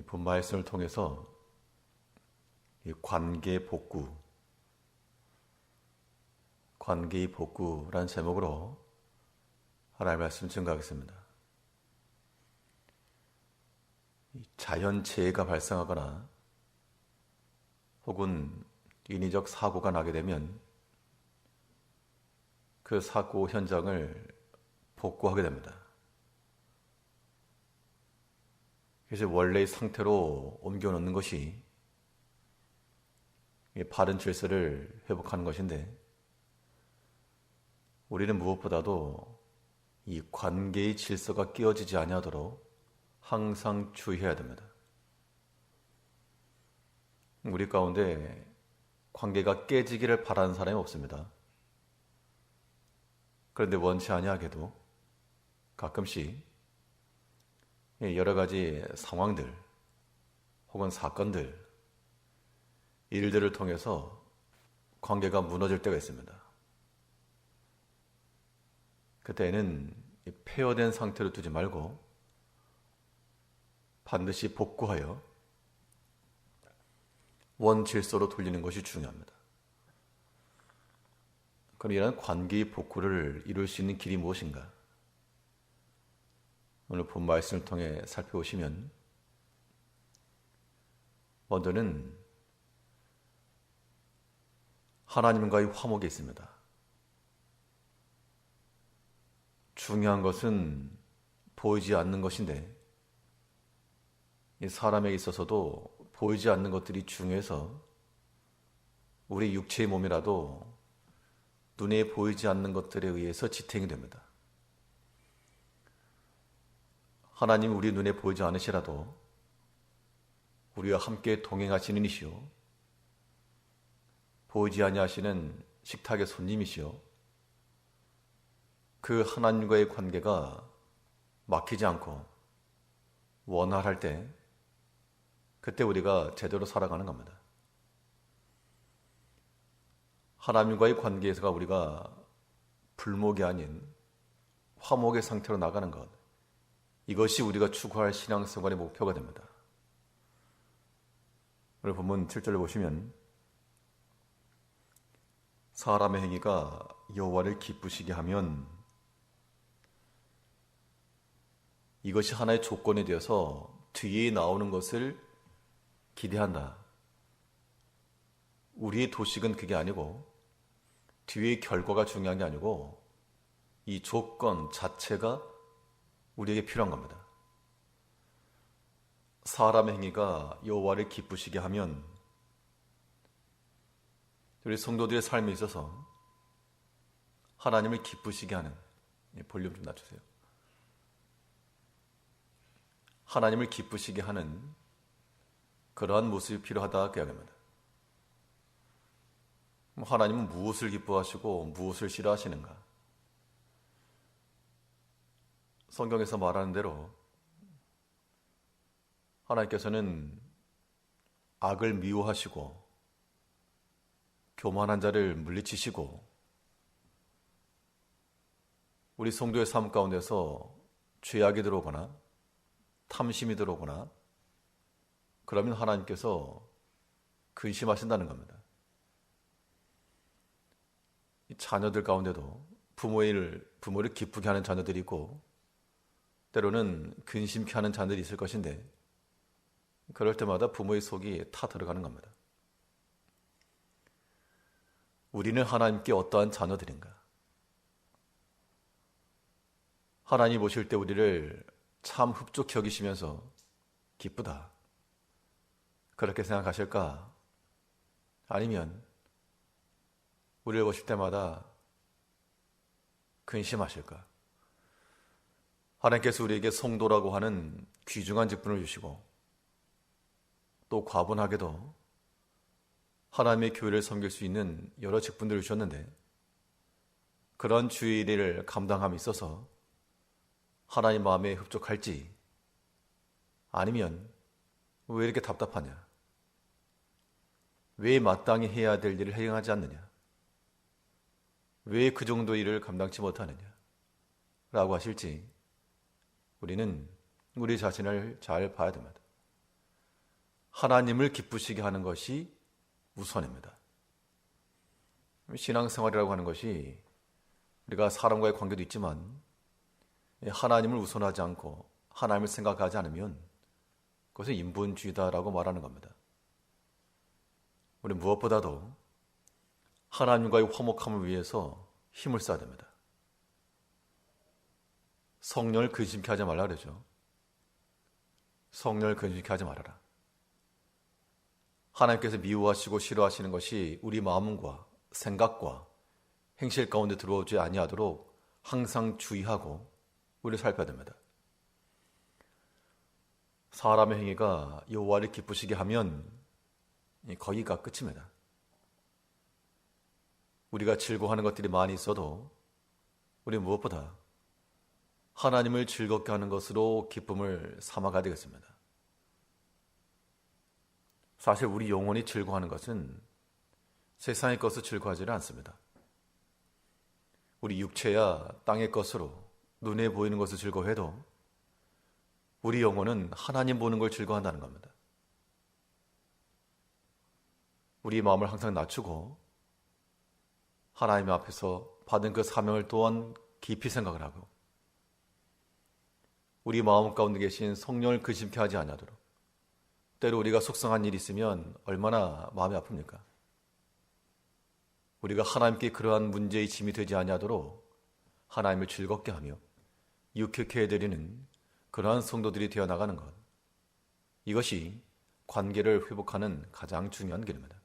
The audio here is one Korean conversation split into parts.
본 말씀을 통해서 이 관계 복구, 관계의 복구라는 제목으로 하나님의 말씀 증거하겠습니다. 자연재해가 발생하거나 혹은 인위적 사고가 나게 되면 그 사고 현장을 복구하게 됩니다. 그래서 원래의 상태로 옮겨놓는 것이 바른 질서를 회복하는 것인데, 우리는 무엇보다도 이 관계의 질서가 깨어지지 아니하도록 항상 주의해야 됩니다. 우리 가운데 관계가 깨지기를 바라는 사람이 없습니다. 그런데 원치 아니하게도 가끔씩 여러 가지 상황들 혹은 사건들, 일들을 통해서 관계가 무너질 때가 있습니다. 그때는 폐허된 상태로 두지 말고 반드시 복구하여 원 질서로 돌리는 것이 중요합니다. 그럼 이런 관계의 복구를 이룰 수 있는 길이 무엇인가? 오늘 본 말씀을 통해 살펴보시면, 먼저는 하나님과의 화목이 있습니다. 중요한 것은 보이지 않는 것인데, 이 사람에게 있어서도 보이지 않는 것들이 중요해서 우리 육체의 몸이라도 눈에 보이지 않는 것들에 의해서 지탱이 됩니다. 하나님이 우리 눈에 보이지 않으시라도 우리와 함께 동행하시는 이시오, 보이지 아니하시는 식탁의 손님이시오, 그 하나님과의 관계가 막히지 않고 원활할 때, 그때 우리가 제대로 살아가는 겁니다. 하나님과의 관계에서가 우리가 불목이 아닌 화목의 상태로 나가는 것, 이것이 우리가 추구할 신앙생활의 목표가 됩니다. 오늘 본문 7절을 보시면, 사람의 행위가 여호와를 기쁘시게 하면, 이것이 하나의 조건이 되어서 뒤에 나오는 것을 기대한다. 우리의 도식은 그게 아니고, 뒤의 결과가 중요한 게 아니고, 이 조건 자체가 우리에게 필요한 겁니다. 사람의 행위가 여호와를 기쁘시게 하면, 우리 성도들의 삶에 있어서 하나님을 기쁘시게 하는, 볼륨 좀 낮추세요. 하나님을 기쁘시게 하는 그러한 모습이 필요하다 그 이야기입니다. 하나님은 무엇을 기뻐하시고 무엇을 싫어하시는가? 성경에서 말하는 대로 하나님께서는 악을 미워하시고 교만한 자를 물리치시고, 우리 성도의 삶 가운데서 죄악이 들어오거나 탐심이 들어오거나 그러면 하나님께서 근심하신다는 겁니다. 자녀들 가운데도 부모를 기쁘게 하는 자녀들이 있고, 때로는 근심케 하는 자녀들이 있을 것인데, 그럴 때마다 부모의 속이 타 들어가는 겁니다. 우리는 하나님께 어떠한 자녀들인가? 하나님 보실 때 우리를 참 흡족히 여기시면서 기쁘다, 그렇게 생각하실까? 아니면 우리를 보실 때마다 근심하실까? 하나님께서 우리에게 성도라고 하는 귀중한 직분을 주시고, 또 과분하게도 하나님의 교회를 섬길 수 있는 여러 직분들을 주셨는데, 그런 주의 일을 감당함에 있어서 하나님 마음에 흡족할지, 아니면 왜 이렇게 답답하냐, 왜 마땅히 해야 될 일을 행하지 않느냐, 왜 그 정도 일을 감당치 못하느냐 라고 하실지, 우리는 우리 자신을 잘 봐야 됩니다. 하나님을 기쁘시게 하는 것이 우선입니다. 신앙생활이라고 하는 것이 우리가 사람과의 관계도 있지만 하나님을 우선하지 않고 하나님을 생각하지 않으면 그것은 인본주의다라고 말하는 겁니다. 우리 무엇보다도 하나님과의 화목함을 위해서 힘을 써야 됩니다. 성령을 근심케 하지 말라 그러죠. 성령을 근심케 하지 말아라. 하나님께서 미워하시고 싫어하시는 것이 우리 마음과 생각과 행실 가운데 들어오지 아니하도록 항상 주의하고 우리를 살펴야 됩니다. 사람의 행위가 여호와를 기쁘시게 하면 거기가 끝입니다. 우리가 즐거워하는 것들이 많이 있어도 우리 무엇보다 하나님을 즐겁게 하는 것으로 기쁨을 삼아가야 되겠습니다. 사실 우리 영혼이 즐거워하는 것은 세상의 것을 즐거워하지는 않습니다. 우리 육체야 땅의 것으로 눈에 보이는 것을 즐거워해도 우리 영혼은 하나님 보는 걸 즐거워한다는 겁니다. 우리 마음을 항상 낮추고 하나님 앞에서 받은 그 사명을 또한 깊이 생각을 하고 우리 마음 가운데 계신 성령을 근심케 하지 않도록 때로 우리가 속상한 일이 있으면 얼마나 마음이 아픕니까? 우리가 하나님께 그러한 문제의 짐이 되지 아니하도록 하나님을 즐겁게 하며 유쾌케 해드리는 그러한 성도들이 되어나가는 것, 이것이 관계를 회복하는 가장 중요한 길입니다.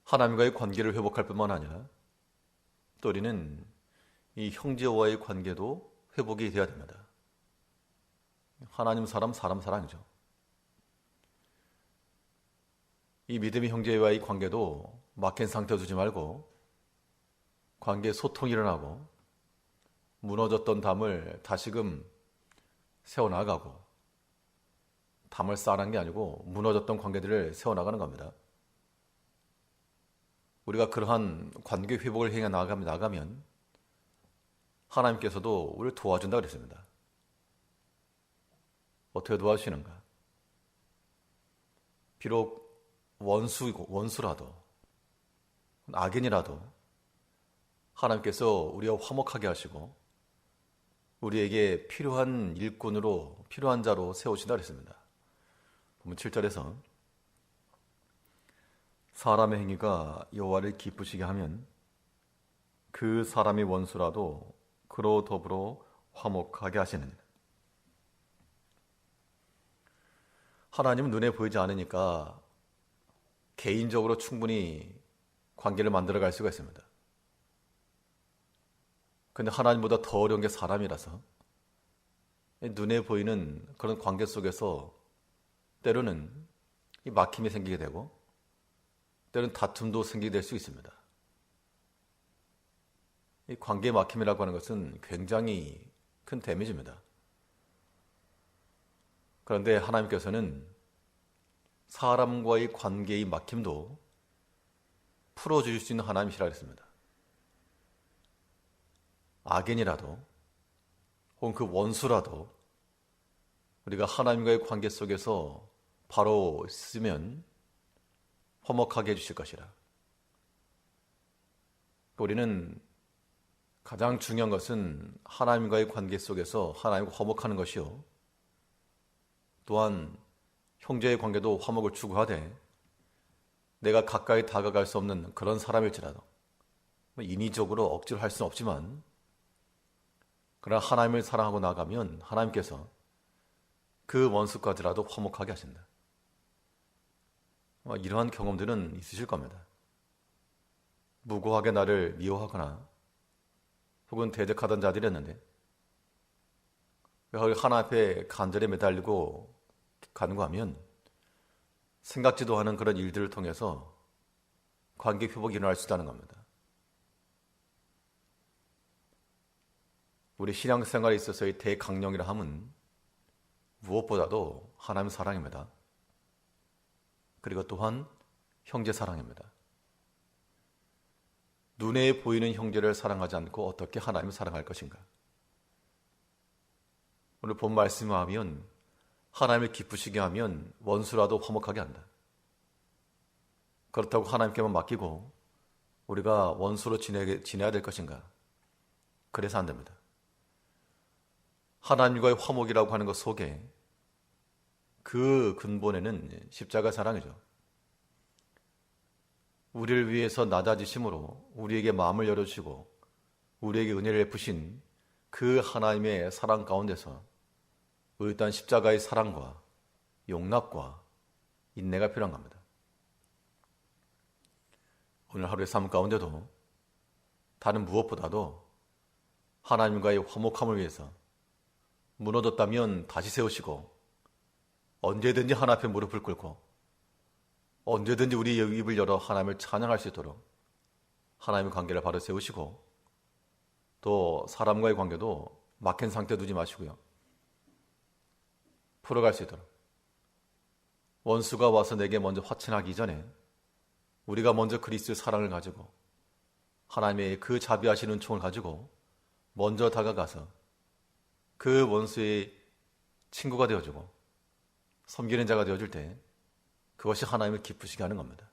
하나님과의 관계를 회복할 뿐만 아니라 또 우리는 이 형제와의 관계도 회복이 되어야 됩니다. 하나님 사람, 사람 사랑이죠. 이 믿음의 형제와의 관계도 막힌 상태에 두지 말고 관계에 소통이 일어나고 무너졌던 담을 다시금 세워나가고 담을 쌓아놓은 게 아니고 무너졌던 관계들을 세워나가는 겁니다. 우리가 그러한 관계 회복을 행해 나가면 하나님께서도 우리를 도와준다고 그랬습니다. 어떻게 도와주시는가? 비록 원수라도 악인이라도 하나님께서 우리와 화목하게 하시고 우리에게 필요한 일꾼으로 필요한 자로 세우신다 그랬습니다. 보면 7절에서 사람의 행위가 여호와를 기쁘시게 하면 그 사람이 원수라도 그로 더불어 화목하게 하시는. 하나님은 눈에 보이지 않으니까 개인적으로 충분히 관계를 만들어갈 수가 있습니다. 근데 하나님보다 더 어려운 게 사람이라서 눈에 보이는 그런 관계 속에서 때로는 이 막힘이 생기게 되고 때로는 다툼도 생기게 될 수 있습니다. 이 관계 막힘이라고 하는 것은 굉장히 큰 데미지입니다. 그런데 하나님께서는 사람과의 관계의 막힘도 풀어주실 수 있는 하나님이시라 했습니다. 악인이라도 혹은 그 원수라도 우리가 하나님과의 관계 속에서 바로 있으면 화목하게 해주실 것이라. 우리는 가장 중요한 것은 하나님과의 관계 속에서 하나님과 화목하는 것이요, 또한 형제의 관계도 화목을 추구하되 내가 가까이 다가갈 수 없는 그런 사람일지라도 인위적으로 억지로 할 수는 없지만 그러나 하나님을 사랑하고 나가면 하나님께서 그 원수까지라도 화목하게 하신다. 이러한 경험들은 있으실 겁니다. 무고하게 나를 미워하거나 혹은 대적하던 자들이었는데 하나 앞에 간절히 매달리고 가는가 하면 생각지도 않은 그런 일들을 통해서 관계 회복이 일어날 수 있다는 겁니다. 우리 신앙생활에 있어서의 대강령이라 함은 무엇보다도 하나님 사랑입니다. 그리고 또한 형제 사랑입니다. 눈에 보이는 형제를 사랑하지 않고 어떻게 하나님을 사랑할 것인가? 오늘 본 말씀을 하면 하나님을 기쁘시게 하면 원수라도 화목하게 한다. 그렇다고 하나님께만 맡기고 우리가 원수로 지내야 될 것인가? 그래서 안 됩니다. 하나님과의 화목이라고 하는 것 속에 그 근본에는 십자가 사랑이죠. 우리를 위해서 낮아지심으로 우리에게 마음을 열어주시고 우리에게 은혜를 베푸신 그 하나님의 사랑 가운데서 일단 십자가의 사랑과 용납과 인내가 필요한 겁니다. 오늘 하루의 삶 가운데도 다른 무엇보다도 하나님과의 화목함을 위해서 무너졌다면 다시 세우시고 언제든지 하나님 앞에 무릎을 꿇고 언제든지 우리의 입을 열어 하나님을 찬양할 수 있도록 하나님의 관계를 바로 세우시고 또 사람과의 관계도 막힌 상태 두지 마시고요. 풀어갈 수 있도록 원수가 와서 내게 먼저 화친하기 전에 우리가 먼저 그리스도의 사랑을 가지고 하나님의 그 자비하시는 총을 가지고 먼저 다가가서 그 원수의 친구가 되어주고 섬기는 자가 되어줄 때 그것이 하나님을 기쁘시게 하는 겁니다.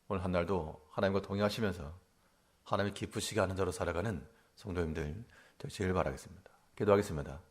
오늘 한 날도 하나님과 동행하시면서 하나님을 기쁘시게 하는 자로 살아가는 성도님들 되시길 바라겠습니다. 기도하겠습니다.